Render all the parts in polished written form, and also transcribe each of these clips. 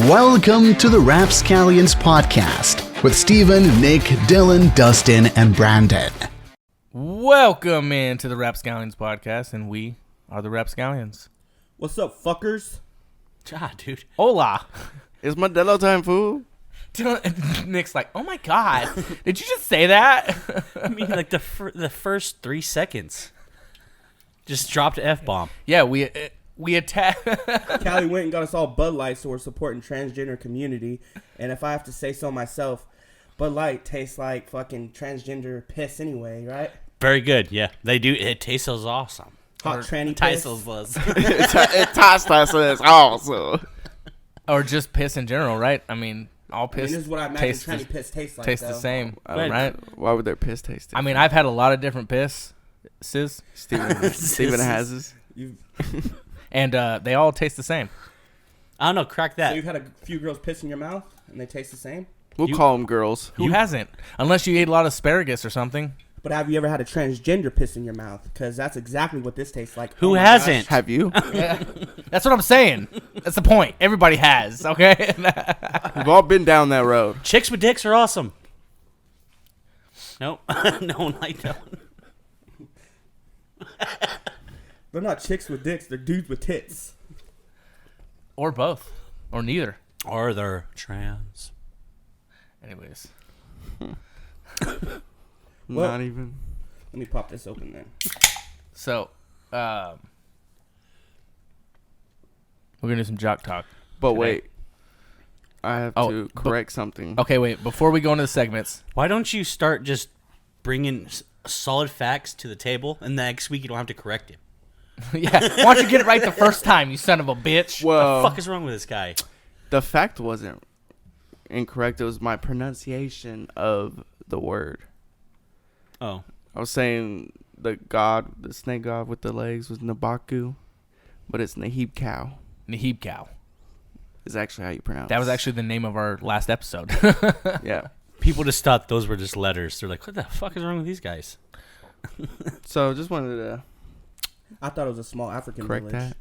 Welcome to the Rapscallions podcast with Steven, Nick, Dylan, Dustin, and Brandon. Welcome into the Rapscallions podcast, and we are the Rapscallions. What's up, fuckers? Dude. Hola. It's Modelo time, fool. Nick's like, oh my god, did you just say that? I mean, like the first 3 seconds. Just dropped an F-bomb. Yeah, we attacked. Callie went and got us all Bud Light, so we're supporting transgender community. And if I have to say so myself, Bud Light tastes like fucking transgender piss anyway, right? Very good, yeah. They do. It tastes awesome. Hot tranny piss. Tastes was. It tastes awesome. Or just piss in general, right? I mean, all piss. This is what I imagine tranny piss tastes like. Tastes the same, right? Why would their piss taste different? I mean, I've had a lot of different pisses, Steven has his. and they all taste the same. I don't know. Crack that. So you've had a few girls piss in your mouth, and they taste the same? We'll call them girls. Who hasn't? Unless you ate a lot of asparagus or something. But have you ever had a transgender piss in your mouth? Because that's exactly what this tastes like. Who hasn't? Have you? Yeah. That's what I'm saying. That's the point. Everybody has, okay? We've all been down that road. Chicks with dicks are awesome. Nope. No one liked that one. They're not chicks with dicks. They're dudes with tits. Or both. Or neither. Or they're trans. Anyways. Well, Not even. Let me pop this open then. So, we're going to do some Jock Talk. But today. wait. I have to correct something. Okay, wait. Before we go into the segments. Why don't you start just bringing solid facts to the table, and next week you don't have to correct it? Yeah. Why don't you get it right the first time, you son of a bitch? Well, What the fuck is wrong with this guy? the fact wasn't incorrect. It was my pronunciation of the word. Oh. I was saying the snake god with the legs was Nabaku, but it's Nahib cow. Nahib cow. Is actually how you pronounce it. That was actually the name of our last episode. Yeah. People just thought those were just letters. They're like, what the fuck is wrong with these guys? So just wanted to I thought it was a small African correct village. that.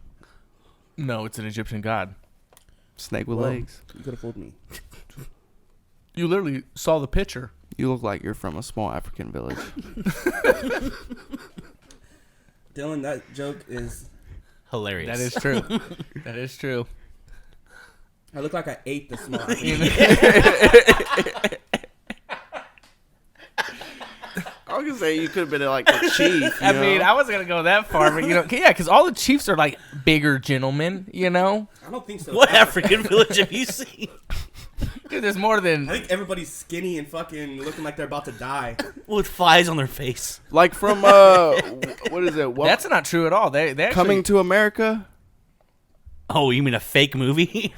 No, it's an Egyptian god. Snake with Well, legs. You could have fooled me. You literally saw the picture. You look like you're from a small African village. Dylan, that joke is... Hilarious. That is true. That is true. I look like I ate the small African I was gonna say you could have been like the chief. I mean, I wasn't going to go that far, but, yeah, because all the chiefs are, like, bigger gentlemen, you know? I don't think so. What African village have you seen? Dude, there's more than... I think everybody's skinny and fucking looking like they're about to die. With flies on their face. like from what is it? That's not true at all. They actually... Coming to America. Oh, you mean a fake movie?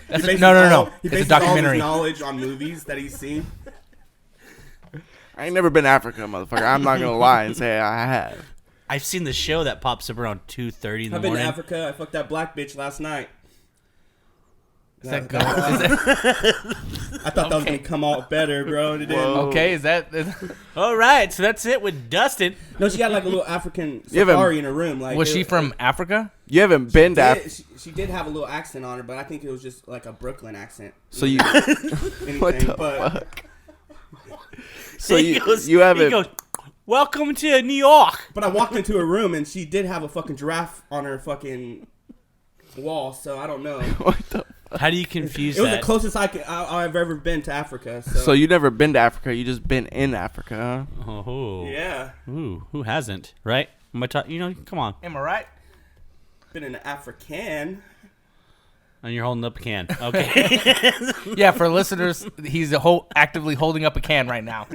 That's He no. He It's a bases all documentary. his knowledge on movies that he's seen. I ain't never been to Africa, motherfucker. I'm not gonna lie and say I have. I've seen the show that pops up around 2:30 in the I've been to morning. Africa. I fucked that black bitch last night. Is that good? I thought that was gonna come out better, bro. It didn't. Okay, is that... All right, so that's it with Dustin. No, she had like a little African You haven't- safari in her room. Like, Was she from Africa? You haven't been to Africa, She did have a little accent on her, but I think it was just like a Brooklyn accent. so you. Anything, What the but fuck? So He you goes- you haven't. He goes, welcome to New York. But I walked into her room and she did have a fucking giraffe on her fucking wall. So I don't know. What the? How do you confuse It was that? the closest I've ever been to Africa. So you never been to Africa? You just been in Africa, huh? Oh, Yeah, Ooh, who hasn't? Right? Am I come on. Am I right? been an African. And you're holding up a can. Okay. Yeah, for listeners, he's actively holding up a can right now.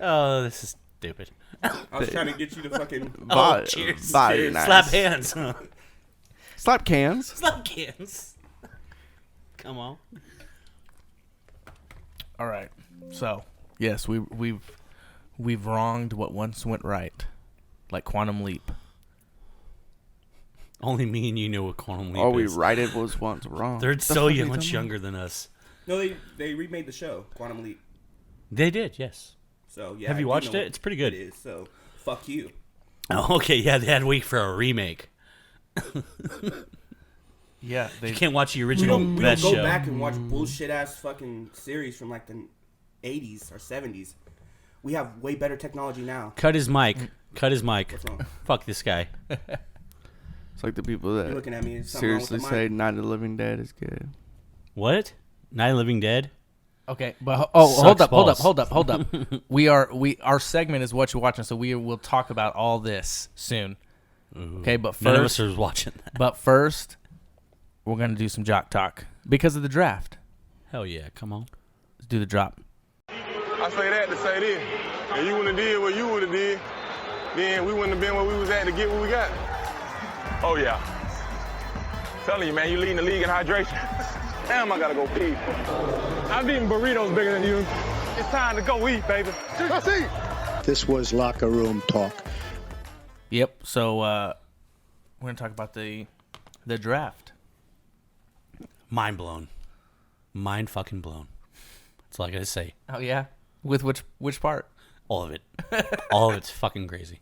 Oh, this is stupid. I was trying to get you to fucking. Oh, cheers. Body Cheers. nice. Slap hands. Slap cans. Slap cans. Come on. All right. So, yes, we've wronged what once went right, like Quantum Leap. Only me and you know what quantum leap All we is. righted was once wrong. They're The so fuck are you much talking younger than us. No, they remade the show Quantum Leap. They did, yes. So yeah. Have you I do watched know it? what It's pretty good. It is. So fuck you. Oh, okay, yeah, they had to wait for a remake. Yeah, You can't watch the We original don't best go show. back and watch bullshit ass fucking series from like the 80s or 70s. We have way better technology now. Cut his mic. Cut his mic. What's wrong? Fuck this guy. It's like the people You're that looking at me. Is something wrong with seriously the mic? say Night of the Living Dead is good. What? Night of the Living Dead? Okay, but Sucks hold balls. up. Our segment is what you're watching, so we will talk about all this soon. Okay, but None of us first, are watching that. but first, we're gonna do some Jock Talk because of the draft. Hell yeah, come on. Let's do the drop. I say that to say this. If you wouldn't have did what you would have did, then we wouldn't have been where we was at to get what we got. Oh, yeah. Telling you, man, you leading the league in hydration. Damn, I gotta go pee. I'm eating burritos bigger than you. It's time to go eat, baby. Let's eat. This was locker room talk. Yep. So we're gonna talk about the draft. Mind blown. Mind fucking blown. That's all I gotta say. Oh yeah. With which part? All of it. All of it's fucking crazy.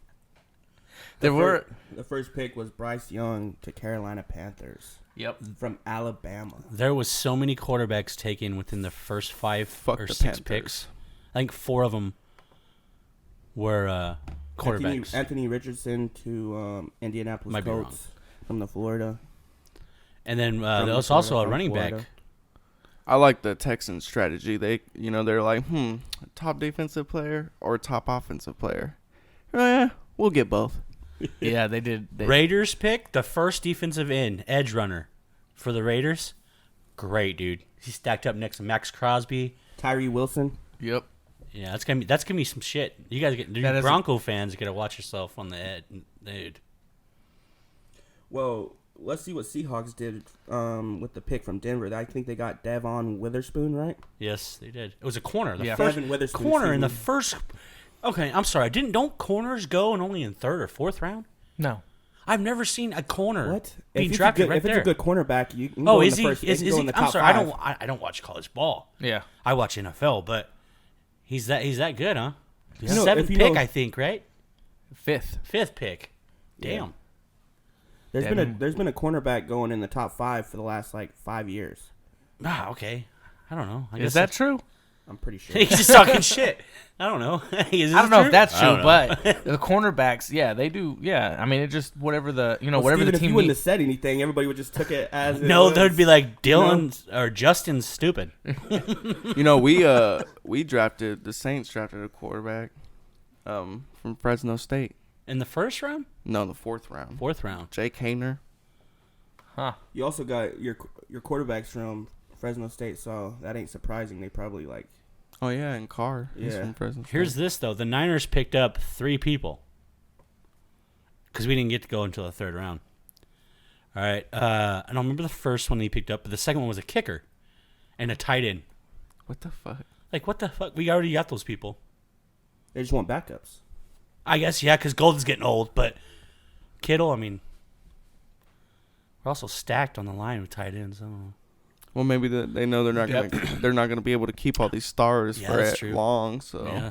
The first pick was Bryce Young to Carolina Panthers Yep. from Alabama. There was so many quarterbacks taken within the first 5 Fuck or the 6 Panthers. picks. I think 4 of them were quarterbacks. Anthony Richardson to Indianapolis Might be wrong. Colts from the Florida. And then From there was Florida, also a from running Florida. back. I like the Texans strategy. They're like, top defensive player or top offensive player. We'll get both. Yeah, they did. Raiders pick the first defensive end, edge runner for the Raiders. Great, dude. He stacked up next to Max Crosby. Tyree Wilson. Yep. Yeah, that's gonna be some shit. You guys get That is Bronco fans gotta watch yourself on the head, dude. Well, let's see what Seahawks did with the pick from Denver. I think they got Devon Witherspoon, right? Yes, they did. It was a corner. The Yeah. first Devin Witherspoon, corner in the excuse me. first. Okay, I'm sorry. Don't corners go in only in 3rd or 4th round? No. I've never seen a corner What? being If drafted right if there. it's a good cornerback, you can Oh, go in is the he? first. Is you can go he? in the I'm top sorry. 5. I don't watch college ball. Yeah. I watch NFL, but he's that good, huh? You know, 7th if you pick, know- I think, right? 5th. 5th pick. Damn. There's been a cornerback going in the top 5 for the last like 5 years. Ah, okay. I don't know. I guess Is that true? I'm pretty sure. He's just talking shit. I don't know. Is I don't know true? if that's I true, don't know. but the cornerbacks, yeah, they do. Yeah, I mean, it just whatever the whatever Steven, the if you team wouldn't have needs. said anything, everybody would just took it as No, it there'd was. be like Dylan or Justin's stupid. We drafted the Saints drafted a quarterback from Fresno State. In the 1st round? No, the 4th round. 4th round. Jake Hayner. Huh. You also got your quarterbacks from Fresno State, so that ain't surprising. They probably like. Oh yeah, and Carr. He's Yeah. from Fresno State. Here's this, though. The Niners picked up 3 people because we didn't get to go until the 3rd round. All right. I don't remember the first one he picked up, but the second one was a kicker and a tight end. What the fuck? Like, what the fuck? We already got those people. They just want backups. I guess, yeah, because Golden's getting old, but Kittle, I mean, we're also stacked on the line with tight ends. I don't know. Well, maybe they know they're not gonna be able to keep all these stars Yeah, for that's it true. long. So Yeah.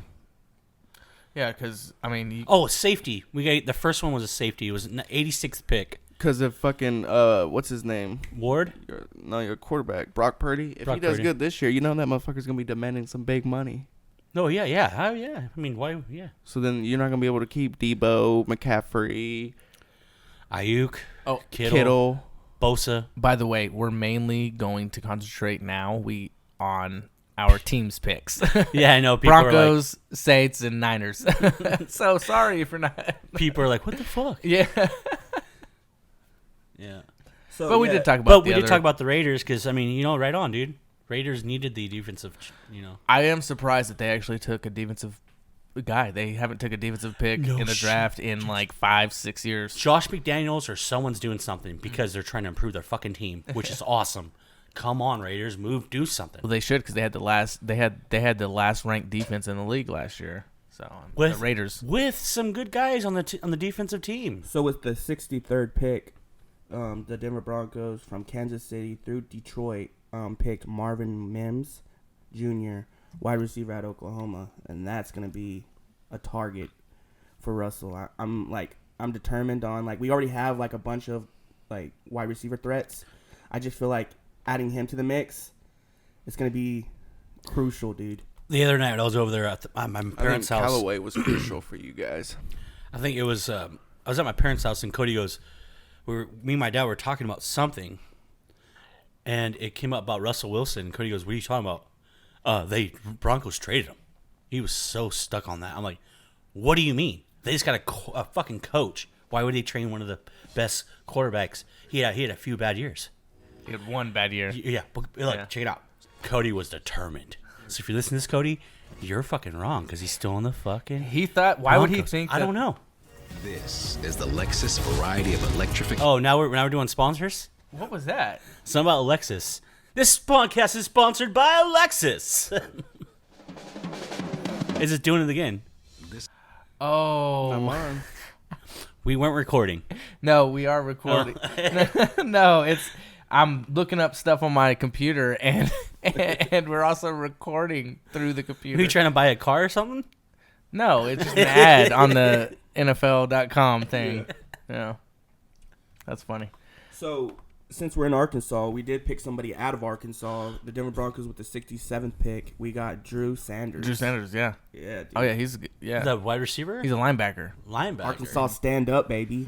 Yeah, because I mean, Oh, safety. We got the first one was a safety. It was an 86th pick. because if fucking what's his name? Ward. Your quarterback Brock Purdy. If Brock he does Purdy. good this year, you know that motherfucker's gonna be demanding some big money. No, yeah. Yeah. I mean, why? Yeah. So then you're not gonna be able to keep Debo, McCaffrey, Ayuk. Oh, Kittle. Bosa. by the way, we're mainly going to concentrate now on our team's picks. Yeah, I know. People Broncos, Saints, and Niners. So sorry if you're not. are like, what the fuck? Yeah, Yeah. So, but we yeah, did talk about. But the we did other- talk about the Raiders because, I mean, right on, dude. Raiders needed the defensive, I am surprised that they actually took a defensive guy. They haven't took a defensive pick No in the shit. draft in like 5-6 years. Josh McDaniels or someone's doing something because they're trying to improve their fucking team, which is awesome. Come on, Raiders, do something. Well, they should because they had the last ranked defense in the league last year. So With the Raiders. with some good guys on the defensive team. So with the 63rd pick, the Denver Broncos from Kansas City through Detroit picked Marvin Mims Jr., wide receiver at Oklahoma, and that's gonna be a target for Russell. I'm determined on we already have like a bunch of like wide receiver threats. I just feel like adding him to the mix is going to be crucial, dude. The other night I was over there at my parents' house. Callaway was crucial for you guys. I think it was. I was at my parents' house, and Cody goes, me and my dad were talking about something, and it came up about Russell Wilson. Cody goes, "What are you talking about?" Broncos traded him. He was so stuck on that. I'm like, "What do you mean? They just got a fucking coach. Why would they train one of the best quarterbacks? He had a few bad years. He had one bad year. Yeah, but look, check it out. Cody was determined. So if you listen to this, Cody, you're fucking wrong because he's still in the fucking. He thought. Why would he Broncos. think? I don't know. This is the Lexus variety of electrification. Oh, now we're doing sponsors. What was that? Something about Lexus. This podcast is sponsored by Lexus. Is it doing it again? Oh, Come on. We weren't recording. no, we are recording. No, it's. I'm looking up stuff on my computer, and we're also recording through the computer. Are you trying to buy a car or something? No, it's just an ad on the NFL.com thing. Yeah, that's funny. So, since we're in Arkansas, we did pick somebody out of Arkansas. The Denver Broncos with the 67th pick. We got Drew Sanders. Drew Sanders, yeah. Yeah, dude. Oh yeah, he's The wide receiver? he's a linebacker. Linebacker. Arkansas stand up, baby.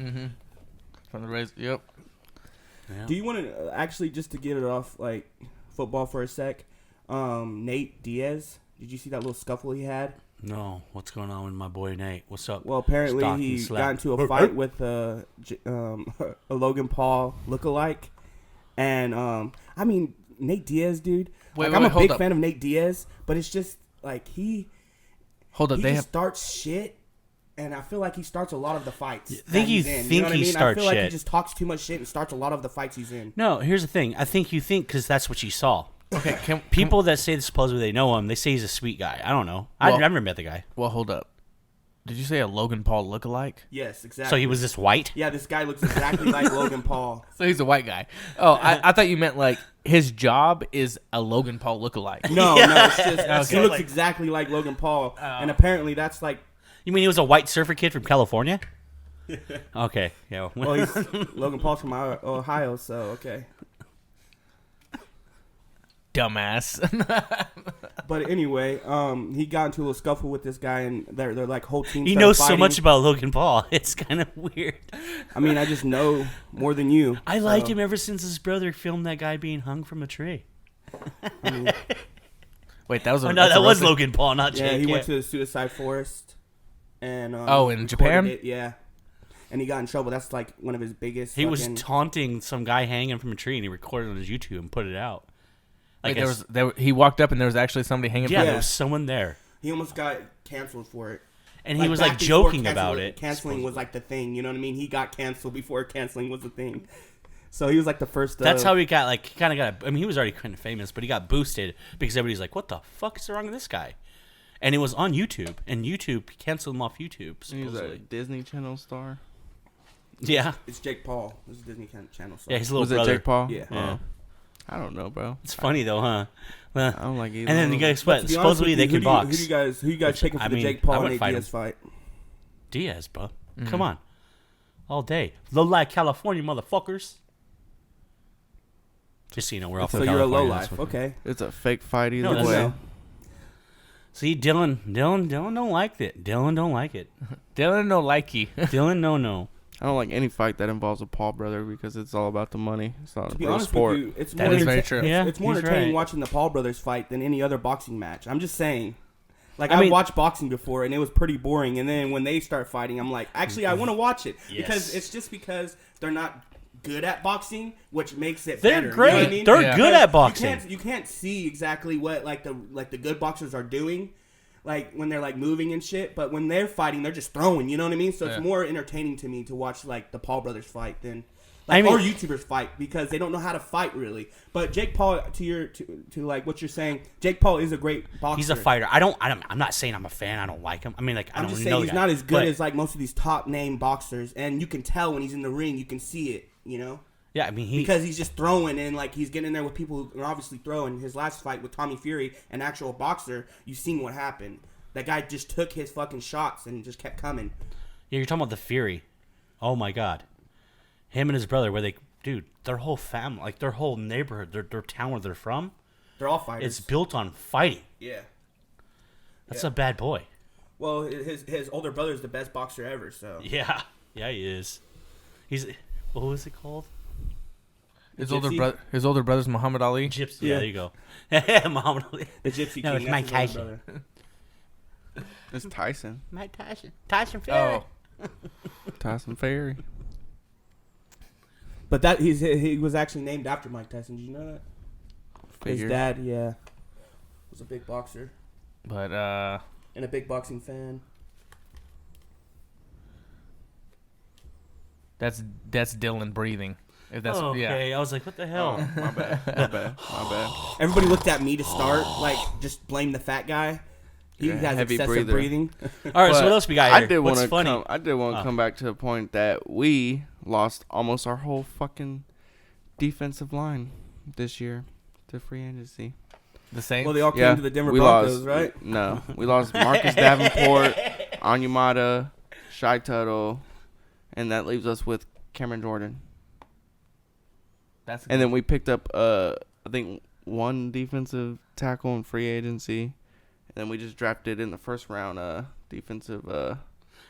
From the Rays. Yep. Yeah. Do you want to actually, just to get it off like football for a sec? Nate Diaz. Did you see that little scuffle he had? No. What's going on with my boy Nate? What's up? Well, apparently Stock he and slap. got into a fight with a Logan Paul lookalike, and I mean Nate Diaz, dude. Wait, I'm a hold big up. fan of Nate Diaz, but it's just like he Hold up, they have. starts shit. And I feel like he starts a lot of the fights. Think you that he's in. think know what he I mean? starts I feel like shit. he just talks too much shit and starts a lot of the fights he's in. No, here's the thing. I think you think because that's what you saw. Okay, can People that say supposedly they know him, they say he's a sweet guy. I don't know. I've Well- never met the guy. Well, hold up. Did you say a Logan Paul lookalike? Yes, exactly. So he was just white? Yeah, this guy looks exactly like Logan Paul. So he's a white guy. Oh, I thought you meant like his job is a Logan Paul lookalike. No, it's just he Okay. looks exactly like Logan Paul, and apparently that's like. You mean he was a white surfer kid from California? Okay, yeah. Well, he's Logan Paul's from Ohio, so okay. Dumbass. But anyway, he got into a little scuffle with this guy, and they're like whole team. He started knows so fighting. much about Logan Paul. It's kind of weird. I mean, I just know more than you. I so, liked him ever since his brother filmed that guy being hung from a tree. Wait, that was Oh, a, no, that's that a was reference- Logan Paul, not Yeah, Jake. he went to the suicide forest, and in recorded Japan? it, yeah, and he got in trouble. That's like one of his biggest. He was fucking- taunting some guy hanging from a tree, and he recorded it on his YouTube and put it out. Wait, Like he walked up and there was actually somebody hanging. yeah, from there Yeah. was someone there, He almost got canceled for it. and he was back like before joking about it. Canceling was like the thing, you know what I mean? He got canceled before canceling was the thing. So he was like the first. That's how he got like he kind of got. I mean, he was already kind of famous, but he got boosted because everybody's like, "What the fuck is wrong with this guy?" And it was on YouTube, and YouTube canceled him off YouTube. He was a Supposedly. Disney Channel star. Yeah, It's Jake Paul. This is Disney Channel. So. yeah, his little Was brother. it Jake Paul? Yeah. Yeah. Oh. I don't know, bro. It's funny though, huh? I don't like either. And then you one. guys, what? To be honest Supposedly with they you, could box. Who you guys Which, picking for I the mean, Jake I Paul would and Nate fight Diaz him. fight? Diaz, bro. Come on, all day. Low life California motherfuckers. Just so you know, we're all So from you're a California. low that's life, what- okay? It's a fake fight either No, that's way. not. See, Dylan don't like it. Dylan don't like it. Dylan no likey. Dylan, no. I don't like any fight that involves a Paul brother because it's all about the money. It's not To a be real honest sport. with you, it's That more is very enter- true. It's, Yeah, it's more he's entertaining right. watching the Paul brothers fight than any other boxing match. I'm just saying. Like I I mean- watched boxing before and it was pretty boring. And then when they start fighting, I'm like, actually, I want to watch it because Yes. it's just because they're not good at boxing, which makes it They're better. great. You know what I mean? They're Yeah. good at Because boxing. You can't see exactly what like the good boxers are doing. Like when they're like moving and shit, but when they're fighting, they're just throwing. You know what I mean? So Yeah. it's more entertaining to me to watch like the Paul brothers fight than I mean- or YouTubers fight because they don't know how to fight really. But Jake Paul, to like what you're saying, Jake Paul is a great boxer. He's a fighter. I'm not saying I'm a fan. I don't like him. I mean, like I I'm don't just know saying the he's guy. not as good But, as like most of these top name boxers, and you can tell when he's in the ring. You can see it. You know. Yeah, I mean Because he's just throwing and like he's getting in there with people who are obviously throwing. His last fight with Tommy Fury, an actual boxer, you've seen what happened. That guy just took his fucking shots and just kept coming. Yeah, you're talking about the Fury. Oh my God, him and his brother. Where they dude, their whole family, like their whole neighborhood, their town where they're from, They're all fighters. it's built on fighting. Yeah. That's a bad boy. Well, his older brother is the best boxer ever. So Yeah, he is. He's what was it called? His Gypsy? older brother's Muhammad Ali. Gypsy. Yeah. Yeah, there you go. Muhammad Ali. the Gypsy No, King. it's Mike that's his Tyson. older brother. It's Tyson. Mike Tyson. Tyson Fury. Oh, Tyson Fury. But that he was actually named after Mike Tyson. Did you know that? His Figure. dad, yeah, was a big boxer but and a big boxing fan. that's Dylan breathing. If that's Okay, I was like, what the hell? Oh, my bad. Everybody looked at me to start, like just blame the fat guy. He Yeah, has heavy excessive breather. breathing. All right, so But what else we got I here? did want What's to funny? come back to the point that we lost almost our whole fucking defensive line this year to free agency. the same. Well, they all came Yeah, to the Denver we Broncos, lost, right? No, we lost Marcus Davenport, Anyamata, Shy Tuttle, and that leaves us with Cameron Jordan. That's And then we picked up, I think, one defensive tackle in free agency. And then we just drafted in the first round defensive.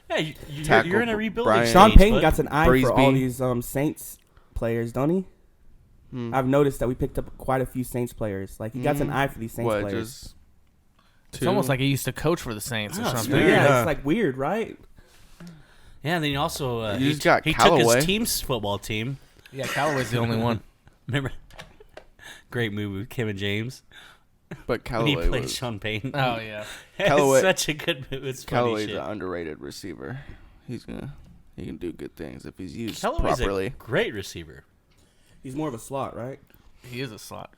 Yeah, tackle you're in a rebuilding Brian- stage. Sean Payton bud. got an eye for all Breesby. these Saints players, don't he? I've noticed that we picked up quite a few Saints players. Like he got an eye for these Saints what, players. just It's two? almost like he used to coach for the Saints or Oh, something. weird. Yeah, it's like weird, right? Yeah, and then he also You just got he took Callaway. his team's football team. Yeah, Callaway's the only one. Remember? Great movie with Kim and James. But When he Callaway played was Sean Payton. Oh yeah. Callaway- It's such a good movie. It's funny Callaway's shit. an underrated receiver. He can do good things if he's used Callaway's properly. a great receiver. He's more of a slot, right? He is a slot.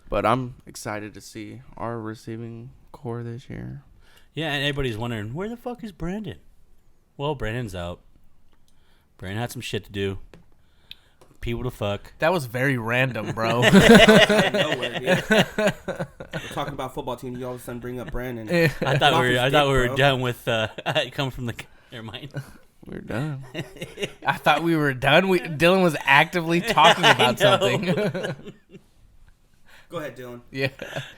But I'm excited to see our receiving core this year. Yeah, and everybody's wondering, where the fuck is Brandon? Well, Brandon's out. Brandon had some shit to do. People to fuck. That was very random, bro. Nowhere, dude. We're talking about football team. You all of a sudden bring up Brandon. I thought we were bro. done with come from the never mind. We're done. I thought we were done. Dylan was actively talking about something. Go ahead, Dylan. Yeah.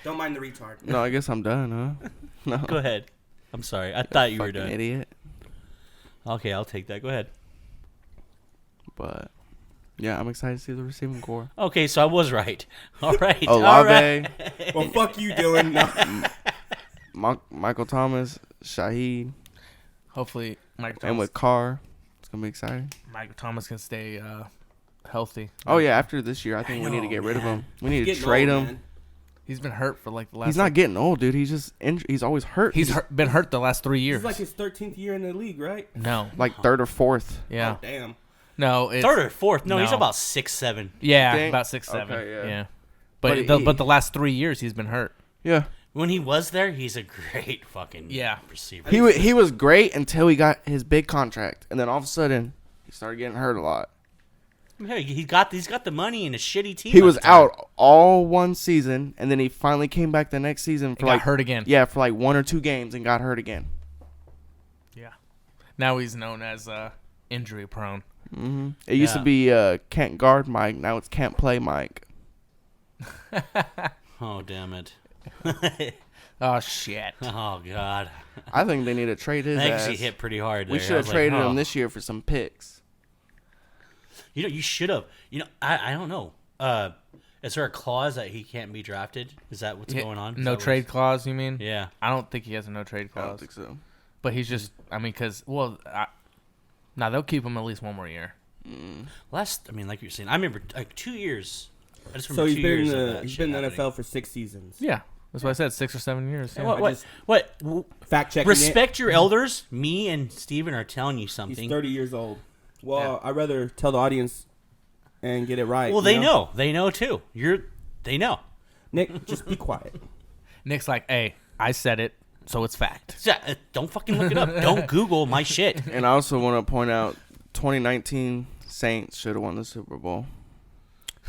Don't mind the retard. No, I guess I'm done, huh? No. Go ahead. I'm sorry. I thought you were Fucking done. idiot. Okay, I'll take that. Go ahead. But yeah, I'm excited to see the receiving core. Okay, so I was right. All right. All Olave, right. Well, fuck you, Dylan. No. Michael Thomas, Shaheed, Hopefully, Michael and Thomas, with Carr, it's gonna be exciting. Michael Thomas can stay healthy. Oh yeah, after this year, I think we need to get rid of him. We need to Getting trade old, him. man. He's been hurt for like the last. He's not getting old, dude. He's just he's always hurt. He's been hurt the last 3 years. This is like his 13th year in the league, right? No. like third or fourth. Yeah. Oh, damn. No. It's, Third or fourth? No, he's No. about 6'7". Yeah, Think? about 6'7". Okay, yeah. Yeah. But But the last 3 years he's been hurt. Yeah, When he was there, he's a great fucking receiver. he was great until he got his big contract, and then all of a sudden he started getting hurt a lot. Hey, he's got the money and a shitty team. He at was the time. out all one season, and then he finally came back the next season for He got hurt again. Yeah, for like 1 or 2 games and got hurt again. Yeah. Now he's known as injury prone. It used to Yeah. be can't guard Mike. Now it's can't play Mike. Oh, damn it. Oh shit. Oh, God. I think they need to trade his That ass. actually hit pretty hard there. We I should have was like, traded oh. him this year for some picks. You know, you should have. You know, I don't know. Is there a clause that he can't be drafted? Is that what's going on? Is No that trade clause, you mean? Yeah. I don't think he has a no trade I don't clause. think so. But he's just, I mean, because, they'll keep him at least 1 more year. Like you're saying, I remember like 2 years. I just So remember he's 2 been years in of the that he's shit been in the happening. NFL for 6 seasons. Yeah. That's what I said, 6 or 7 years. Yeah. What? Fact checking. Respect your elders. Me and Steven are telling you something. He's 30 years old. Well, I'd rather tell the audience and get it right. Well, you they know. They know too. They know. Nick, just be quiet. Nick's like, hey, I said it, so it's fact. Don't fucking look it up. Don't Google my shit. And I also want to point out 2019 Saints should have won the Super Bowl.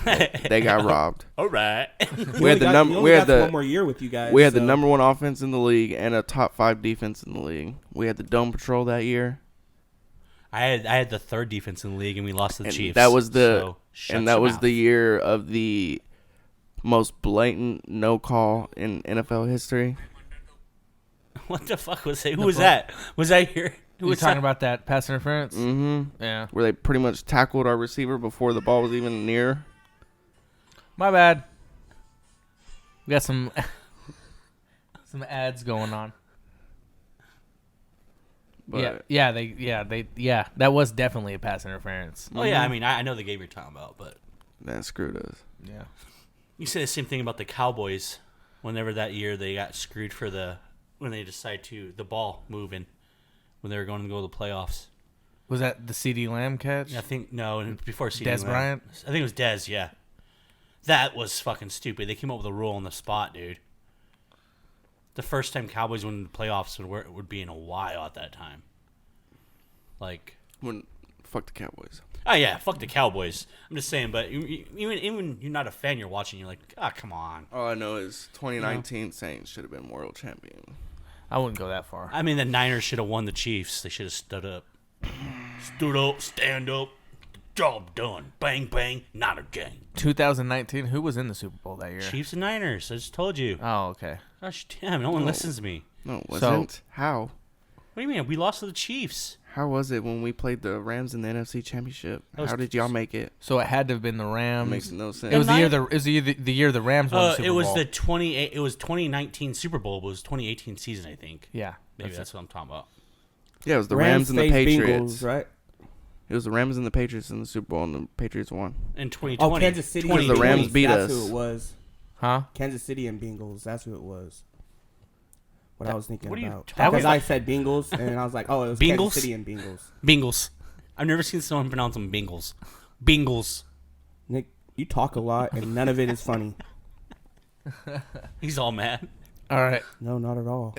They got robbed. All right. We had the number. We had one more year with you guys. We had the so- number 1 offense in the league and a top 5 defense in the league. We had the Dome Patrol that year. I had the third defense in the league, and we lost to the And Chiefs. that was so shut and that your was mouth. the year of the most blatant no call in NFL history. What the fuck was it? Who was that? Was that here? Who You was talking that? about that pass interference? Mm-hmm. Yeah. Where they pretty much tackled our receiver before the ball was even near. My bad. We got some ads going on. But Yeah. That was definitely a pass interference. Oh yeah, I mean I know the game you're talking about, but that screwed us. Yeah. you said the same thing about the Cowboys. Whenever that year they got screwed for when they decided to the ball moving when they were going to go to the playoffs. Was that the CD Lamb catch? I think no, before CD Des Lamb. Bryant? I think it was Dez. Yeah, that was fucking stupid. They came up with a rule on the spot, dude. The first time Cowboys went into the playoffs would be in a while at that time. Like, Fuck the Cowboys. oh yeah, fuck the Cowboys. I'm just saying, but even you're not a fan, you're watching, you're like, ah, come on. All I know is 2019 Saints should have been world champion. I wouldn't go that far. I mean, the Niners should have won the Chiefs. They should have stood up. Stood up, stand up, job done. Bang, bang, not again. 2019, who was in the Super Bowl that year? Chiefs and Niners, I just told you. Oh, okay. Gosh damn, no one listens to me. No, it wasn't. How? What do you mean? We lost to the Chiefs. How was it when we played the Rams in the NFC Championship? That was- How did y'all make it? So it had to have been the Rams. Makes no sense. It was the year Nine- the year the Rams won the Super It was Bowl. the 2019 Super Bowl, but it was 2018 season, I think. Yeah. Maybe that's what I'm talking about. Yeah, it was the Rams and the faced Patriots. Bengals, right? It was the Rams and the Patriots in the Super Bowl, and the Patriots won. In 2020. Oh, Kansas City. and 2020. The Rams Bengals, beat that's us. who it was. Huh? Kansas City and Bengals. That's who it was. What I was thinking what are you about. talking Because about? I said Bengals, and I was like, oh, it was Bengals? Kansas City and Bengals. Bengals. I've never seen someone pronounce them Bengals. Bengals. Nick, you talk a lot, and none of it is funny. He's all mad. All right. No, not at all.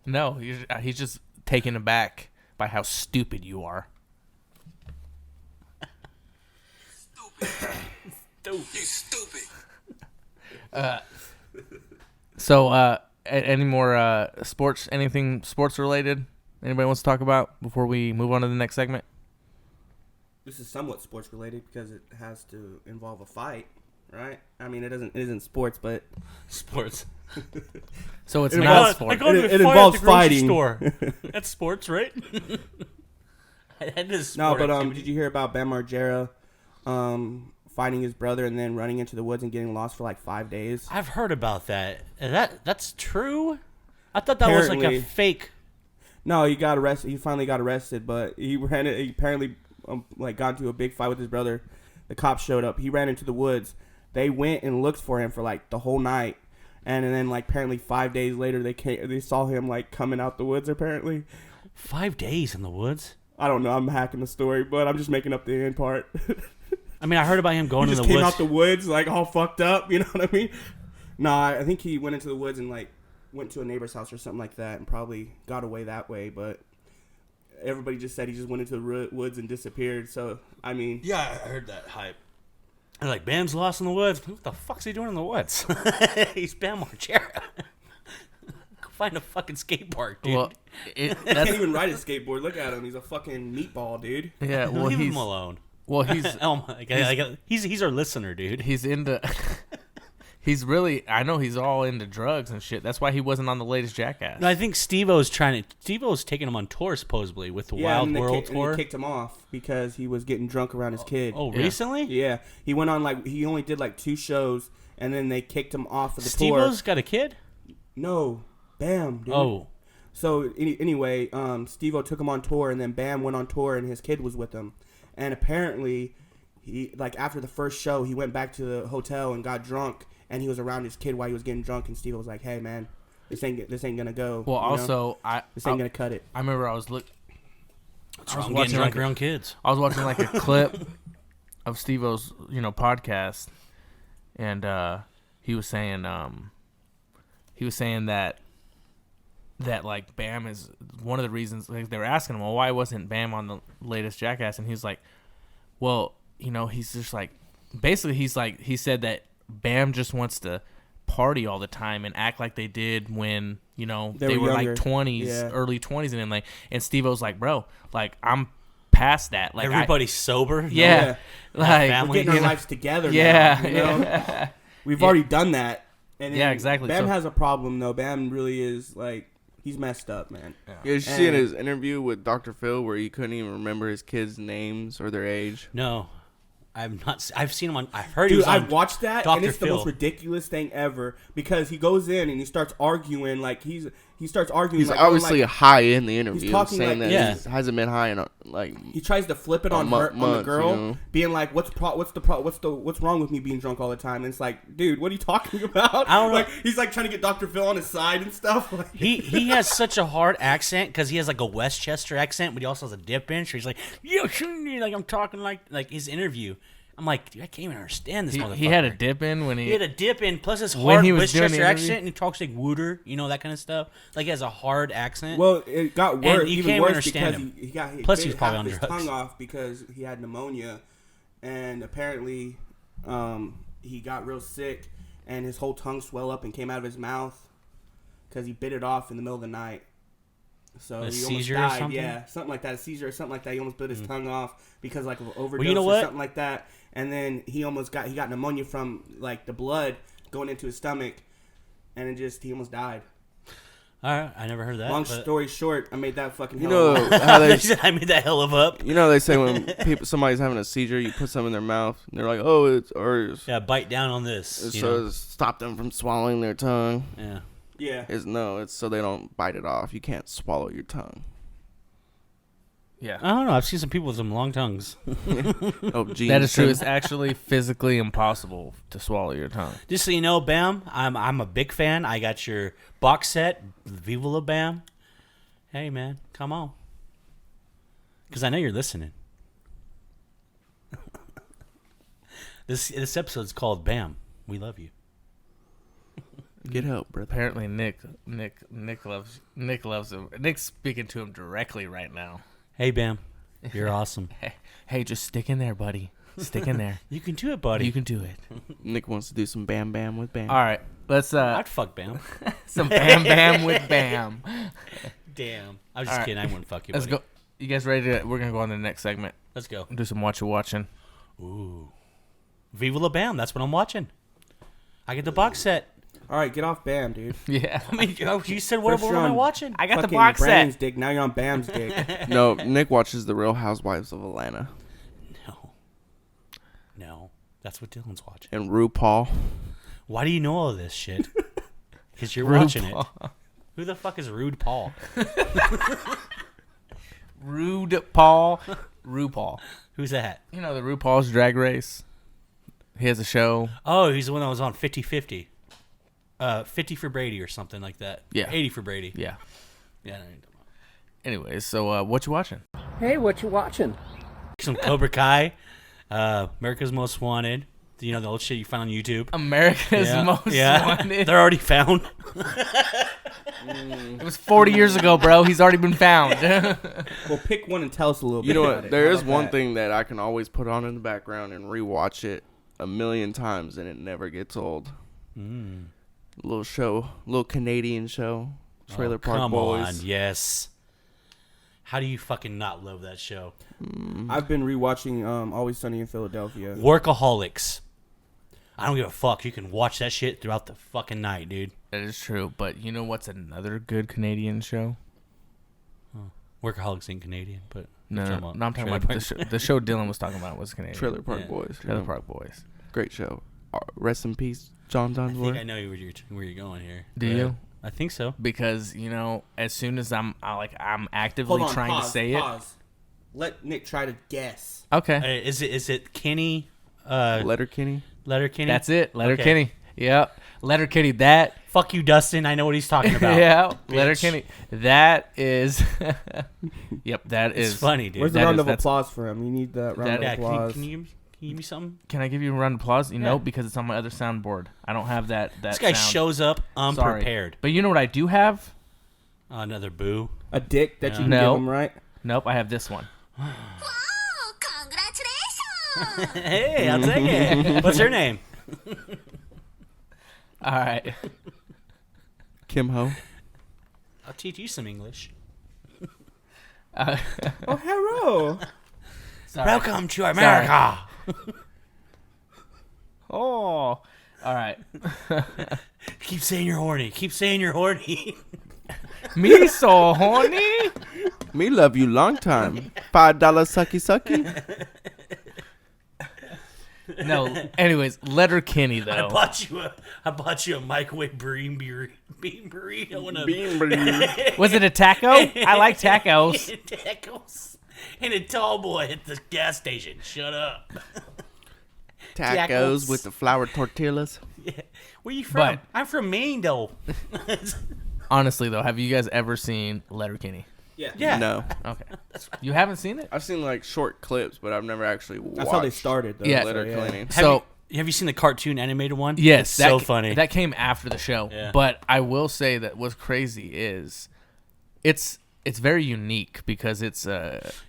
No, he's just taken aback by how stupid you are. So, any more sports? Anything sports related? Anybody wants to talk about before we move on to the next segment? This is somewhat sports related because it has to involve a fight, right? I mean, it isn't sports, but Sports. So it's It not involves- sports. I got into a It fight involves at the grocery fighting. store. That's sports, right? That is no. sport But activity. did you hear about Bam Margera fighting his brother and then running into the woods and getting lost for like 5 days? I've heard about that. That's true. I thought that was like a Apparently. fake. No, he got arrested. He finally got arrested, but he apparently got into a big fight with his brother. The cops showed up. He ran into the woods. They went and looked for him for like the whole night, and then like apparently 5 days later they saw him like coming out the woods. Apparently, 5 days in the woods. I don't know. I'm hacking the story, but I'm just making up the end part. I mean, I heard about him going He in just the came woods. out the woods like all fucked up. You know what I mean? No, I think he went into the woods and like went to a neighbor's house or something like that, and probably got away that way. But everybody just said he just went into the woods and disappeared. So I mean, Yeah, I heard that hype. They're like, Bam's lost in the woods. What the fuck's he doing in the woods? He's Bam Margera. Go find a fucking skate park, dude. Well, he can't even ride a skateboard. Look at him. He's a fucking meatball, dude. yeah. Well, Leave he's him alone. well, he's Oh my, he's our listener, dude. he's into. He's really. I know he's all into drugs and shit. That's why he wasn't on the latest Jackass. No, I think Steve-O's taking him on tour supposedly with the Wild and they World and tour. they kicked him off because he was getting drunk around his kid. Oh, Yeah. recently? Yeah, he went on like he only did like 2 shows, and then they kicked him off of the tour. Steve-O's got a kid? No, Bam. Dude. Oh. So anyway, Steve-O took him on tour, and then Bam went on tour, and his kid was with him. And apparently, he like after the first show, he went back to the hotel and got drunk, and he was around his kid while he was getting drunk. And Steve-O was like, "Hey, man, this ain't gonna go. well, you know? also this ain't gonna cut it." I remember I was looking. What's wrong getting drunk around kids? I was watching like a clip of Steve-O's, podcast, and he was saying that like Bam is one of the reasons. Like, they were asking him, well, why wasn't Bam on the latest Jackass? And he's like, well, he's just like, basically he said that Bam just wants to party all the time and act like they did when they were were younger. like 20s, Yeah. early 20s, and then and Steve-O's like, bro, like I'm past that. Like Everybody's sober. No? yeah, like family. We're getting our you know? lives together. Yeah, now, you know? yeah. We've already done that. And Yeah, then exactly. Bam So- has a problem though. Bam really is like he's messed up, man. Yeah, you see in his interview with Dr. Phil where he couldn't even remember his kids' names or their age. No, I've not. I've seen him on. I've heard he was Dude, on. I've watched that, Dr. and it's the Phil. most ridiculous thing ever because he goes in and he starts arguing like he starts arguing. He's like, obviously like, high in the interview, talking saying like- that he hasn't been high in like. he tries to flip it on her, on the months, girl, you know? being like, "What's wrong with me being drunk all the time?" And it's like, dude, what are you talking about? I don't know. Like he's like trying to get Dr. Phil on his side and stuff. Like, He has such a hard accent because he has like a Westchester accent, but he also has a dip in. So he's like, like I'm talking like his interview. I'm like, dude, I can't even understand this motherfucker. He had a dip in when He had a dip in, plus his when hard he was doing Westchester the interview? accent, and he talks like Wooter, that kind of stuff. Like he has a hard accent. well, it got worse, you even can't worse understand because him. he got Plus, bit he was probably half on his drugs. tongue off because he had pneumonia, and apparently, he got real sick, and his whole tongue swelled up and came out of his mouth because he bit it off in the middle of the night. So A he seizure or almost died. something? Yeah, something like that. A seizure or something like that. He almost bit his tongue off because like of overdose you know or what? something like that. And then he got pneumonia from like the blood going into his stomach, and he almost died. All right, I never heard that. Long but- story short, I made that fucking You hell know of a- how they, I made that hell of up. they say when somebody's having a seizure, you put some in their mouth, and they're like, oh, it's Yeah, bite down on this. so stop them from swallowing their tongue. Yeah. Yeah. It's so they don't bite it off. You can't swallow your tongue. Yeah. I don't know. I've seen some people with some long tongues. Oh, geez. That is true. It's actually physically impossible to swallow your tongue. Just so you know, Bam, I'm a big fan. I got your box set, Viva La Bam. Hey, man, come on. Because I know you're listening. This episode's called Bam. We love you. Get help, brother. Apparently, Nick loves him. Nick's speaking to him directly right now. Hey, Bam, you're awesome. Hey, just stick in there, buddy. Stick in there. You can do it, buddy. You can do it. Nick wants to do some Bam Bam with Bam. All right, let's I'd fuck Bam. some Bam Bam with Bam. Damn. I was just All right. kidding. I wouldn't fuck you, Let's buddy. go. You guys ready to? We're gonna go on to the next segment. Let's go. Do some Watcha Watchin. Ooh. Viva La Bam. That's what I'm watching. I get the box set. All right, get off Bam, dude. Yeah. I mean, you said what First am you're I on watching? I got the fucking box Brandon's set. dick. Now you're on Bam's dick. No, Nick watches The Real Housewives of Atlanta No. That's what Dylan's watching. and RuPaul. Why do you know all this shit? Because you're watching it. Who the fuck is Rude Paul? Rude Paul. RuPaul. Who's that? You know the RuPaul's Drag Race. He has a show. Oh, he's the one that was on 50-50. 50 for Brady or something like that. Yeah. 80 for Brady. Yeah. Yeah. I know what you're talking Anyways, so what you watching? Hey, what you watching? about. Some Cobra Kai. America's Most Wanted. The old shit you find on YouTube. America's Most Wanted. They're already found. It was 40 years ago, bro. He's already been found. Well, pick one and tell us a little bit You know about what? it. There How is about one that? thing that I can always put on in the background and rewatch it a million times, and it never gets old. Little show, little Canadian show, Trailer Park Come Boys. on, yes. How do you fucking not love that show? I've been rewatching Always Sunny in Philadelphia. Workaholics. I don't give a fuck. You can watch that shit throughout the fucking night, dude. That is true, but you know what's another good Canadian show? Workaholics ain't Canadian, but No, you're I'm talking Trailer about Park the show Dylan was talking about was Canadian. Trailer Park Yeah. Boys. Trailer yeah. Park Boys. Great show. Rest in peace, John I think Dunsmore. I know where you're going here. Do But you? I think so. Because as soon as I'm actively Hold on, trying pause, to say pause. Let Nick try to guess. it. Okay, Is it Kenny? Letterkenny. Letterkenny? that's it. Letter Okay. Kenny. Yep. Letter Kenny. That. Fuck you, Dustin. I know what he's talking about. Yeah. Letter bitch. Kenny. That is. Yep. That It's is funny, dude. Where's the That round is- of that's- applause for him? You need that round Yeah, of applause. can you give me something? Can I give you a round of applause? No, because it's on my other soundboard. I don't have that. This guy sound. shows up Sorry. unprepared. But you know what I do have? Another boo. A dick that you can No. give him, right? Nope. I have this one. Hey, I'll take it. What's her name? All right. Kim Ho. I'll teach you some English. Oh, hello. Sorry. Welcome to America. Oh, all right. Keep saying you're horny. Keep saying you're horny. Me so horny. Me love you long time. $5 sucky sucky. No. Anyways, Letterkenny though. I bought you a microwave bean burrito and a Bean burrito. Was it a taco? I like tacos. tacos and a tall boy at the gas station. Shut up. Tacos with the flour tortillas. Yeah. Where you from? But- I'm from Maine, though. Honestly though, have you guys ever seen Letterkenny? Yeah. No. Okay. You haven't seen it? I've seen like short clips, but I've never actually watched. That's how they started, though. Yeah. Letter So, cleaning. So Have you seen the cartoon animated one? yes, It's that so funny. That came after the show. Yeah. But I will say that what's crazy is it's very unique because it's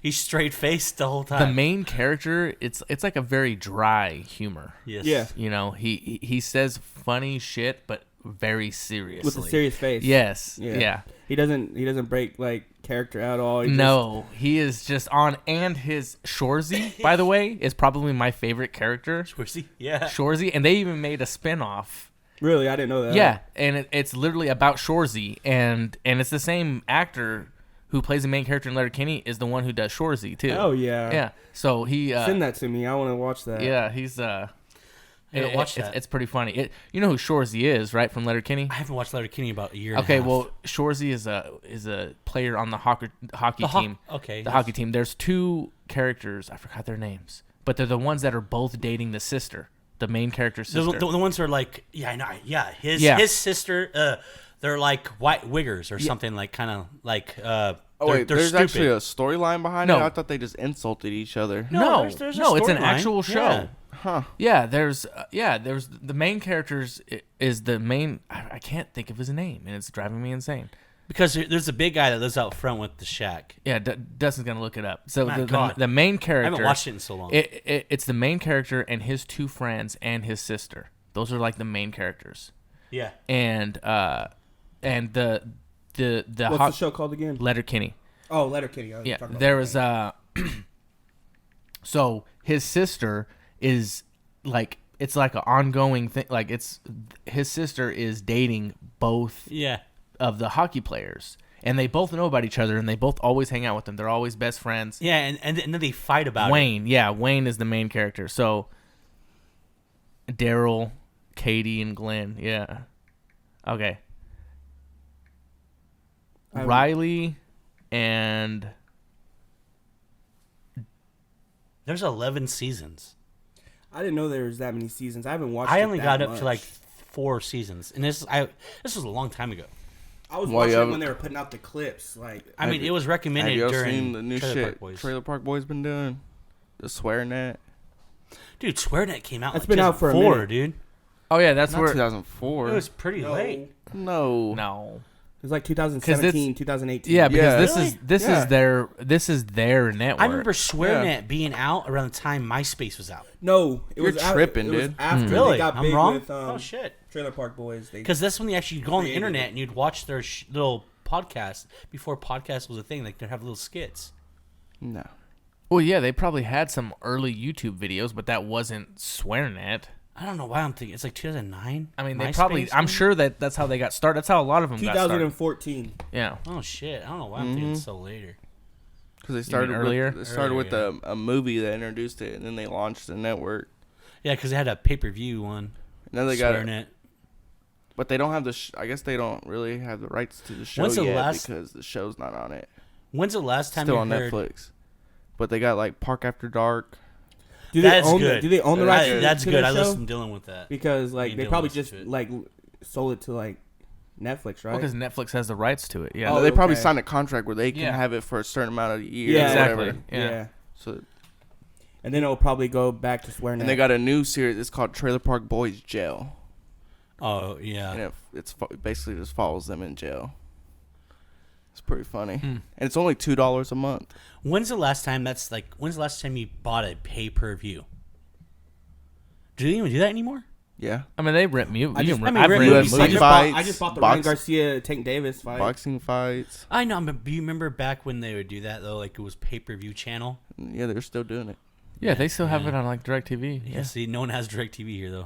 He's straight faced the whole the time. main character. It's like a very dry humor. Yes. Yeah. You know, he says funny shit, but very seriously. With a serious face. Yes. Yeah. He doesn't break like character at all. He No, he is just on, and his Shorzy, by the way, is probably my favorite character. Where's he? Yeah. Shorzy, and they even made a spin-off. Really, I didn't know that. Yeah, and it's literally about Shorzy, and it's the same actor who plays the main character in Letterkenny is the one who does Shorzy too. Oh yeah. Yeah. So he Send that to me. I want to watch that. yeah, he's watch that. It's pretty funny. You know who Shorzy is, right, from Letterkenny? I haven't watched Letterkenny about a year. And a Okay, half. well, Shorzy is a player on the hockey team. Okay. The hockey team. There's two characters. I forgot their names, but they're the ones that are both dating the sister, the main character's The, sister. the ones who are like, yeah, I know, yeah. His Yeah. his sister, they're like white wiggers or something, like kind of like. Oh they're, wait, they're there's stupid. actually a storyline behind No. it. I thought they just insulted each other. no, there's a no, it's an storyline. actual show. Yeah. Huh. Yeah, there's the main characters is the main. I can't think of his name, and it's driving me insane. Because there's a big guy that lives out front with the shack. Yeah, Dustin's gonna look it up. So My the God. main I character. haven't watched it in so long. It's the main character and his two friends and his sister. Those are like the main characters. Yeah. And the What's the show called again? Letterkenny. Oh, Letterkenny. Yeah, there was so his sister is like, it's like an ongoing thing. Like his sister is dating both Yeah. of the hockey players, and they both know about each other, and they both always hang out with them. They're always best friends. Yeah, and then they fight about Wayne, yeah, Wayne is the main character. So Daryl, Katie, and Glenn, yeah. Okay. Riley and There's 11 seasons. I didn't know there was that many seasons. I haven't watched. I it only that got up much. to like 4 seasons, and this was a long time ago. I was Well, watching yeah. it when they were putting out the clips. Like, I mean, it was Have recommended you during seen the new Trailer shit Park Boys. Trailer Park Boys been doing? The swearing at. Dude, SwearNet came out. It's like been out for a 2004, minute. dude. oh yeah, that's Not where 2004. It was pretty late. No. no. it was like 2017, 2018. Yeah, because Yeah. this Yeah. is their network. I remember SwearNet being out around the time MySpace was out. No, it You're was tripping, it was dude. After Really? they got I'm big wrong? with Oh, shit. Trailer Park Boys. They Because that's when they actually go on the created internet it. and you'd watch their little podcast before podcast was a thing. Like they'd have little skits. No. Well, yeah, they probably had some early YouTube videos, but that wasn't SwearNet. I don't know why I'm thinking it's like 2009. I mean, they MySpace, probably. I'm maybe? sure that's how they got started. That's how a lot of them got started. 2014. Yeah. Oh shit! I don't know why I'm thinking so later. Because they started earlier? With, they started with Earlier, a movie that introduced it, and then they launched the network. Yeah, because they had a pay-per-view one. And then they got it, SwearNet. but they don't have the. I guess they don't really have the rights to the show When's the yet last- because the show's not on it. When's the last time Still you on heard? Netflix. But they got like Park After Dark. Do That's they own good. do they own the rights? to- That's to good. their I show? listened to Dylan with that. Because like Me they and Dylan probably listened just to it. like sold it to like Netflix, right? Because Netflix has the rights to it. Yeah. Oh, they probably okay. signed a contract where they can Yeah. have it for a certain amount of years. Yeah, or exactly. whatever. Yeah. So And then it'll probably go back to SwearNet. and they got a new series. It's called Trailer Park Boys Jail, Oh yeah. and it's basically just follows them in jail. It's pretty funny, Hmm. and it's only $2 a month. When's the last time you bought a pay-per-view? Do you even do that anymore? Yeah. I mean, they rent mute. I just- I've I mean, rented UFC movies. fights, I just bought the box- Ryan Garcia Tank Davis fight. Boxing fights. I know, but do you remember back when they would do that though? Like it was pay-per-view channel. Yeah, they're still doing it. Yeah, they still have Yeah. it on like DirecTV. Yeah. See, no one has DirecTV here though,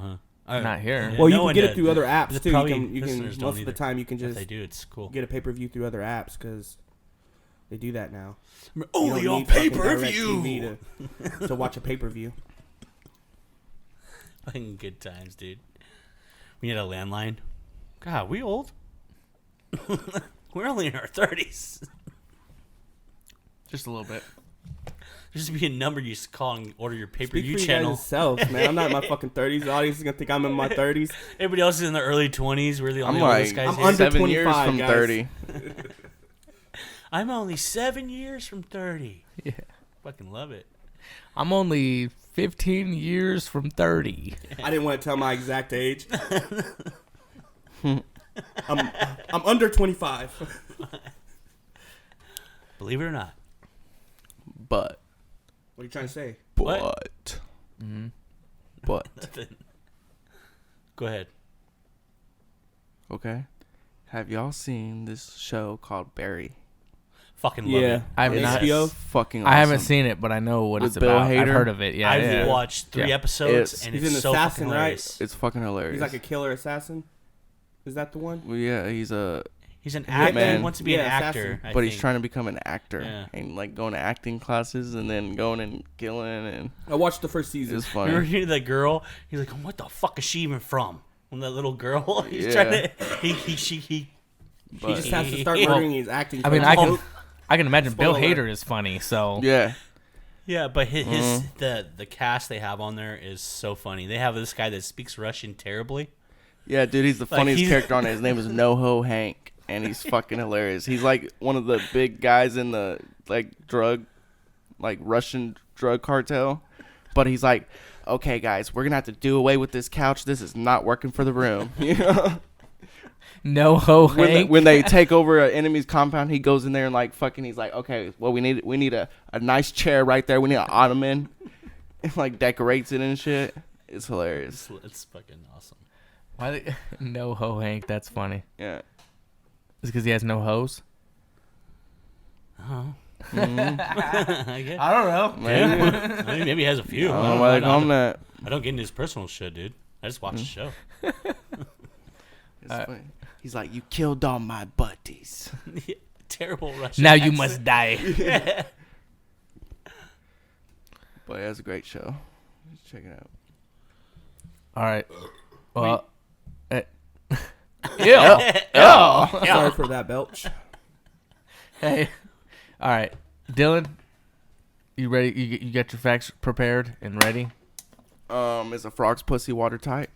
huh? Not here. Yeah, Well, you no can one get it does. through other apps But too. You probably can listeners don't most of the either. time you can If just they do, it's cool. get a pay-per-view through other apps because they do that now. Only You don't on need fucking pay-per-view. DirecTV to watch a pay-per-view. Fucking good times, dude. We had a landline. God, we old. We're only in our 30s. Just a little bit. There used to be a number you used to call and order your Speak pay-per-view for you channel. guys yourselves, man. I'm not in my fucking 30s. The audience is gonna think I'm in my 30s. Everybody else is in their early 20s. We're the I'm only like oldest guys I'm here. under 7 years 25, from guys. 30. I'm only 7 years from 30. Yeah. Fucking love it. I'm only 15 years from 30. I didn't want to tell my exact age. I'm under 25. Believe it or not. But. What are you trying to say? But. Mm-hmm. But. Go ahead. Okay. Have y'all seen this show called Barry? Fucking love it. I've It's not. HBO? fucking awesome. I haven't seen it, but I know what With it's Bill about. I've Hader? heard of it. Yeah, I've yeah. watched 3 Yeah. episodes, and He's it's an so assassin, fucking right? hilarious. It's fucking hilarious. He's like a killer assassin. Is that the one? Well, yeah, he's a... He's an actor. He Hitman. wants to be Yeah, an actor. assassin. I But he's think. trying to become an actor. Yeah. And, like, going to acting classes and then going and killing and... I watched the first season. It's Remember funny. hearing that girl? He's like, what the fuck is she even from? When that little girl, he's Yeah. trying to... He He But- just has to start Well, murdering his acting. I mean, coach. I can imagine Bill Spoiler alert. Hader is funny. So Yeah. Yeah, but his the cast they have on there is so funny. They have this guy that speaks Russian terribly. Yeah, dude, he's the Like, funniest he's- character on it. His name is NoHo Hank, and he's fucking hilarious. He's like one of the big guys in the Russian drug cartel. But he's like, okay, guys, we're gonna have to do away with this couch. This is not working for the room. You know? no ho Hank. When they take over an enemy's compound, he goes in there and like fucking. He's like, okay, well we need a nice chair right there. We need an ottoman, and like decorates it and shit. It's hilarious. It's fucking awesome. Why no ho Hank? That's funny. Yeah. Is it because he has no hose? Oh. Mm-hmm. I guess. I don't know. Maybe. Maybe he has a few. I don't know why they call him that. I don't get into his personal shit, dude. I just watch the show. It's funny. He's like, you killed all my buddies. Terrible Russian. Now you accent. must die. But yeah, it's a great show. Just check it out. All right. Well. Ew. Sorry for that belch. Hey. All right, Dylan. You ready? You got your facts prepared and ready? Is a frog's pussy watertight?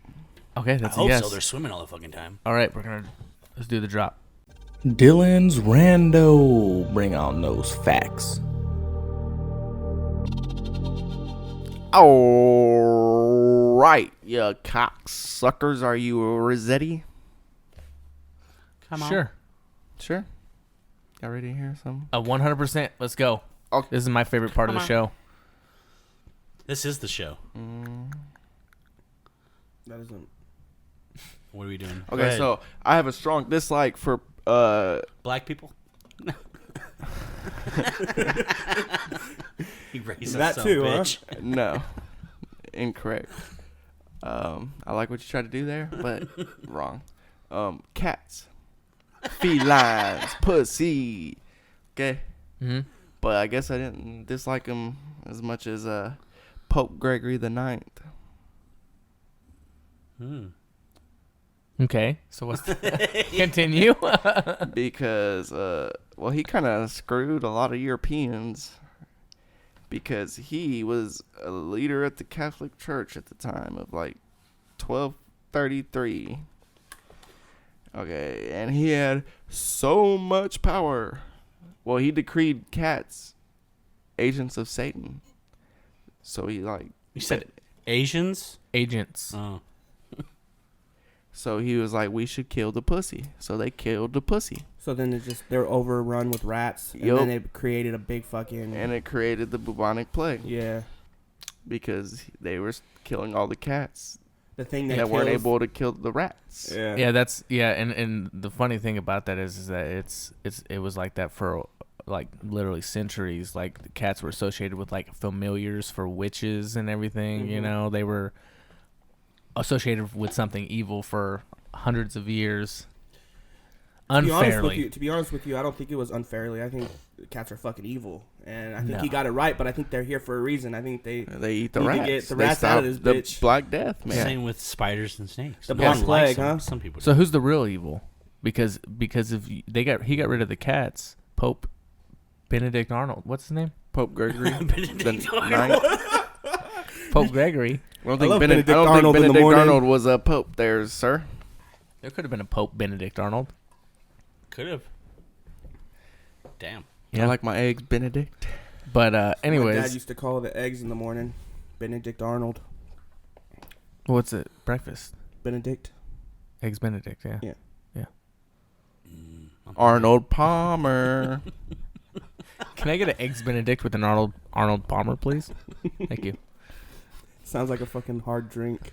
Okay, I that's a hope yes. so. They're swimming all the fucking time. All right, let's do the drop. Dylan's Rando. Bring on those facts. All right, you cocksuckers. Are you Rossetti? Come on. Sure. Sure. Y'all ready to hear something? 100%. Let's go. Okay. This is my favorite part of the show. This is the show. That isn't. What are we doing? Go Okay, ahead. so I have a strong dislike for Black people. He raised That that too, bitch. no, incorrect. I like what you tried to do there, but wrong. Cats, felines, pussy. Okay, but I guess I didn't dislike him as much as Pope Gregory the Ninth. Okay. So what's continue? Because well, he kind of screwed a lot of Europeans because he was a leader at the Catholic Church at the time of like 1233. Okay, and he had so much power. Well, he decreed cats agents of Satan. So he like You said Asians? Agents. Oh. so he was like, we should kill the pussy. So they killed the pussy. So then they're overrun with rats, and Yup. then it created a big fucking. And it created the bubonic plague Yeah. because they were killing all the cats The thing that that weren't kills- able to kill the rats. Yeah, that's and the funny thing about that is that it was like that for like literally centuries. Like the cats were associated with like familiars for witches and everything. You know, they were associated with something evil for hundreds of years. Unfairly. To be honest with you, I don't think it was unfairly. I think cats are fucking evil, and I think he No. got it right. But I think they're here for a reason. I think they eat the need to rats. get the They rats out of stop this the bitch. Black Death, man. Same with spiders and snakes. The No Black one likes Plague, them. huh? Some people. So who's the real evil? Because if he got rid of the cats, Pope Benedict Arnold. What's his name? Pope Gregory. Benedict Arnold. Pope Gregory. I don't I love think Benedict Benedict Arnold in the morning. Arnold was a pope there, sir. There could have been a Pope Benedict Arnold. Could have. Damn. Yeah. I like my eggs Benedict. But My dad anyways, used to call the eggs in the morning Benedict Arnold. what's it? Breakfast. Benedict. Eggs Benedict. Yeah. Yeah. Arnold Palmer. Can I get an Eggs Benedict with an Arnold Palmer, please? Thank you. Sounds like a fucking hard drink.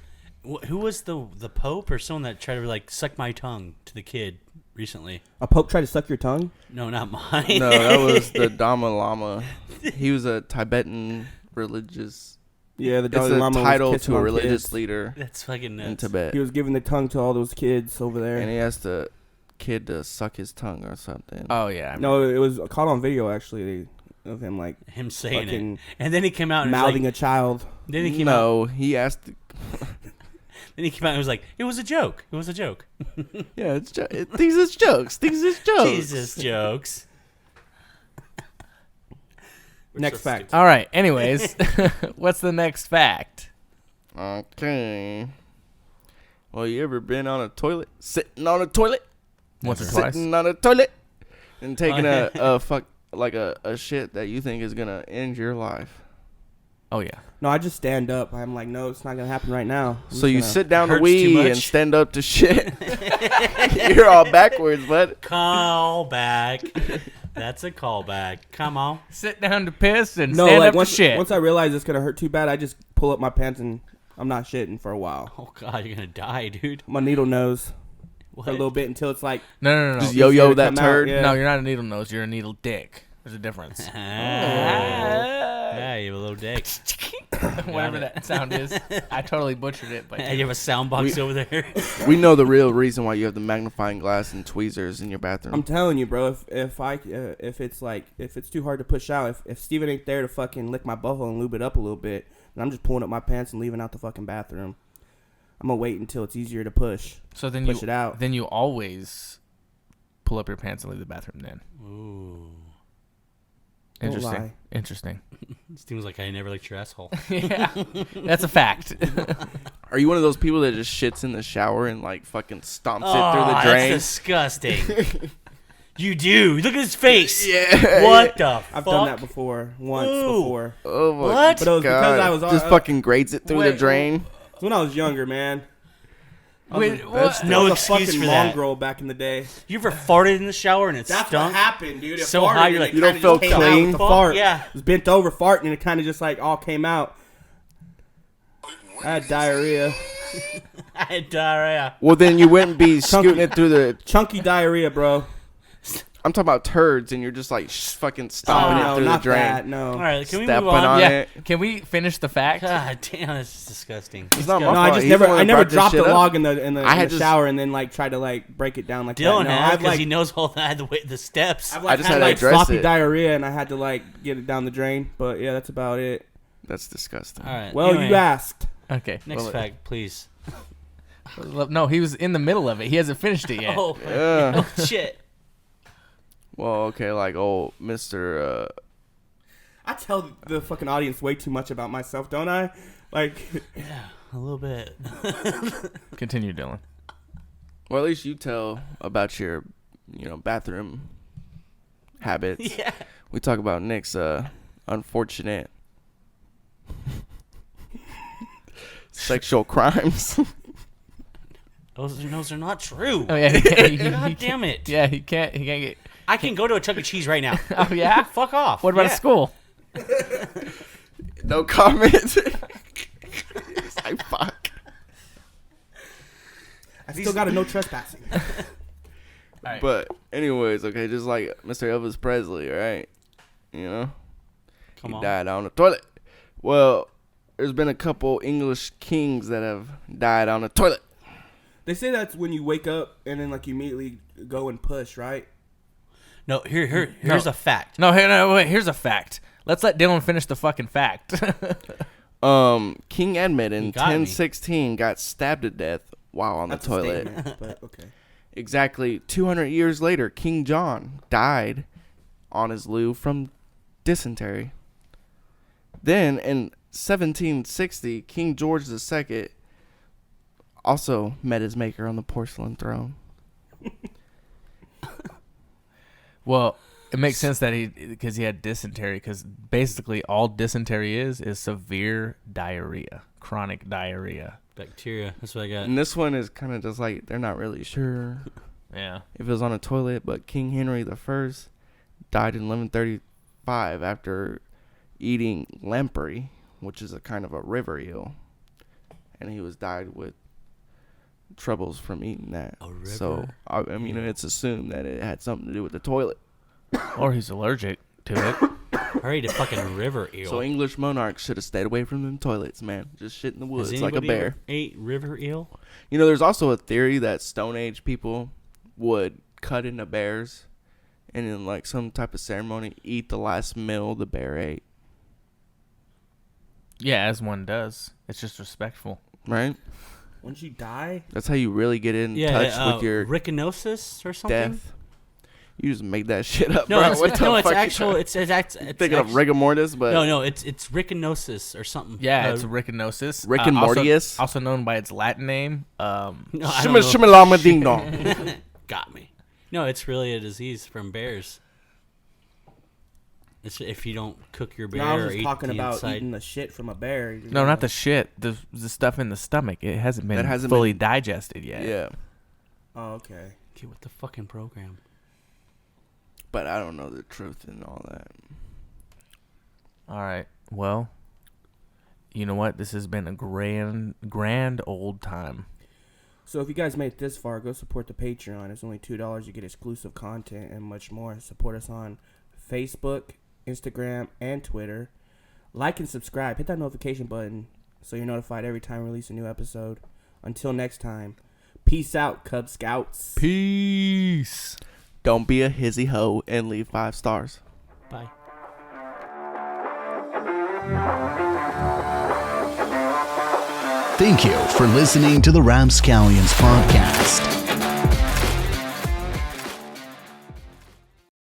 Who was the Pope or someone that tried to like suck my tongue to the kid recently? A pope tried to suck your tongue? No, not mine. No, that was the Dalai Lama. He was a Tibetan religious. Yeah, the It's Dalai a Lama was title kissing to a on religious kids. leader That's fucking nuts. in Tibet, He was giving the tongue to all those kids over there. and he asked the kid to suck his tongue or something. Oh yeah. No, it was caught on video actually of him like Him saying fucking it, and then he came out and mouthing was a child. like, then he came out. No, he asked. Then he came out and was like, "It was a joke. It was a joke." Yeah, these is jokes. These is jokes. Jesus jokes. Next fact. All right. Anyways, what's the next fact? Okay. Well, you ever been on a toilet, sitting on a toilet, Once or twice. sitting on a toilet, and taking a fuck like a shit that you think is gonna end your life? Oh yeah. No, I just stand up. I'm like, no, it's not gonna happen right now. I'm So you just sit down to Hurts too wee much. and stand up to shit. You're all backwards, bud. Call back. That's a callback. Come on. Sit down to piss and no, stand like up once to shit. once I realize it's gonna hurt too bad, I just pull up my pants and I'm not shitting for a while. Oh God, you're gonna die, dude. My needle nose What? for a little bit until it's like no. Just easier yo-yo to that come out, turd. yeah. No, you're not a needle nose. You're a needle dick. There's a difference. Yeah, you have a little dick. Whatever that sound is. I totally butchered it, but And you have a sound box over there. We know the real reason why you have the magnifying glass and tweezers in your bathroom. I'm telling you, bro. If it's too hard to push out, if Steven ain't there to fucking lick my butthole and lube it up a little bit, then I'm just pulling up my pants and leaving out the fucking bathroom. I'm gonna wait until it's easier to push. so then Push it out. Then you always pull up your pants and leave the bathroom. Then Ooh. Don't interesting. lie. Interesting. Seems like I never licked your asshole. Yeah, that's a fact. Are you one of those people that just shits in the shower and like fucking stomps it Oh, through the that's drain? disgusting. You do. Look at his face. Yeah. What the fuck? I've done that before, once Ooh. before. Oh my What? But it was because God. I was just fucking grades it through the Wait, drain. It's when I was younger, man. Wait, That's what? no I was excuse a fucking for that. mongrel back in the day. You ever farted in the shower and it That's stunk? what happened, dude. It So farted high, and you're it like, you don't kinda feel just came out clean? with the fart. Yeah. It was bent over farting and it kind of just like all came out. I had diarrhea. I had diarrhea. Well, then you wouldn't be scooting it through the. Chunky diarrhea, bro. I'm talking about turds, and you're just like fucking stomping no, it through the not drain. that. No. All right, can we Stepping move on? on Yeah. it. Can we finish the fact? God damn, this is disgusting. It's not my No, fault. I just He's never. the one I that never brought this dropped the shit up. log in the I had just- shower and then like try to like break it down like Dylan that. No, has I've because like he knows all that the steps. I've I like just had had to like address sloppy it. diarrhea and I had to like get it down the drain. But yeah, that's about it. That's disgusting. All right. Well, anyway, you asked. Okay. Next Well, fact, please. No, he was in the middle of it. He hasn't finished it yet. Oh, Yeah. oh shit. Well, okay, like old Mr. I tell the fucking audience way too much about myself, don't I? Like, Yeah, a little bit. Continue, Dylan. Well, at least you tell about your, bathroom habits. Yeah. We talk about Nick's unfortunate sexual crimes. Those are not true. Oh yeah. God damn it. Yeah, he can't get. I can go to a Chuck E. Cheese right now. Oh yeah. Fuck off. What about Yeah. a school? No comment. It's like, fuck. I still got a no trespassing. Right. But anyways, okay, just like Mr. Elvis Presley, right? You know, he died on the toilet. Well, there's been a couple English kings that have died on the toilet. They say that's when you wake up and then like you immediately go and push, right? No, here's a fact. No, wait. Here's a fact. Let's let Dylan finish the fucking fact. King Edmund in You got me. 1016 got stabbed to death while on That's the a toilet. statement, but okay. Exactly 200 years later, King John died on his loo from dysentery. Then in 1760, King George II also met his maker on the porcelain throne. Well, it makes sense that because he had dysentery, because basically all dysentery is severe diarrhea, chronic diarrhea. Bacteria. That's what I got. And this one is kind of just like they're not really sure Yeah. if it was on a toilet, but King Henry I died in 1135 after eating lamprey, which is a kind of a river eel, and he died with troubles from eating that. A river So I mean, it's assumed that it had something to do with the toilet. Or he's allergic to it. I ate a fucking river eel. So English monarchs should have stayed away from them toilets, man. Just shit in the woods Has like a anybody bear. ever ate river eel? You know, there's also a theory that Stone Age people would cut into bears and in like some type of ceremony eat the last meal the bear ate. Yeah, as one does. It's just respectful. Right? Once you die, That's how you really get in touch with your Ricinosis or something. death. You just make that shit up, No, bro. it's, What the no, it's fuck you actual. trying- It's thinking of rigor mortis, but No, it's ricinosis or something. Yeah, it's ricinosis. Rick and Mortius? Also known by its Latin name. No, I don't shimma know. shimma llama ding dong. Got me. No, it's really a disease from bears. It's if you don't cook your bear no, I or was just eat talking the about inside. eating the shit from a bear. No, not the shit. The stuff in the stomach. It hasn't been That hasn't fully been- digested yet. Yeah, Oh, okay. Get with the fucking program. but I don't know the truth and all that. All right. Well, you know what? This has been a grand old time. So if you guys made it this far, go support the Patreon. It's only $2. You get exclusive content and much more. Support us on Facebook, Instagram, and Twitter. Like and subscribe. Hit that notification button so you're notified every time we release a new episode. Until next time, peace out, Cub Scouts. Peace. Don't be a hizzy hoe and leave 5 stars. Bye. Thank you for listening to the Rapscallions podcast.